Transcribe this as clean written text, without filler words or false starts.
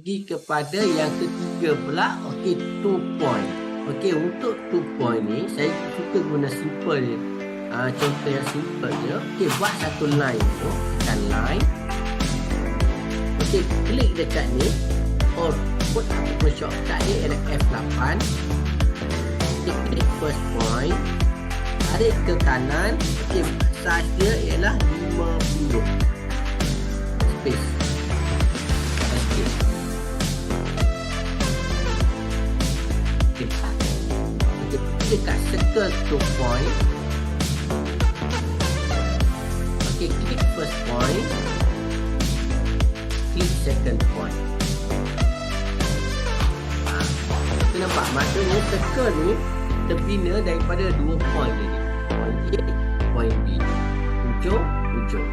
pergi kepada yang ketiga pula. Okey, 2 point. Okey, untuk 2 point ni saya suka guna simple je. Contoh yang simple je. Okey, buat satu line tu, tekan line. Okey, klik dekat ni, or put ataupun shortcut dia ialah F8. Okey, klik first point, tarik ke kanan. Okey, size dia ialah 50 space. Okey. Okey, pergi dekat circle 2 point. Okey, klik first point, klik second point. Kita nampak maksudnya circle ni terbina daripada 2 point tadi. Point A, point B. Hujung, hujung.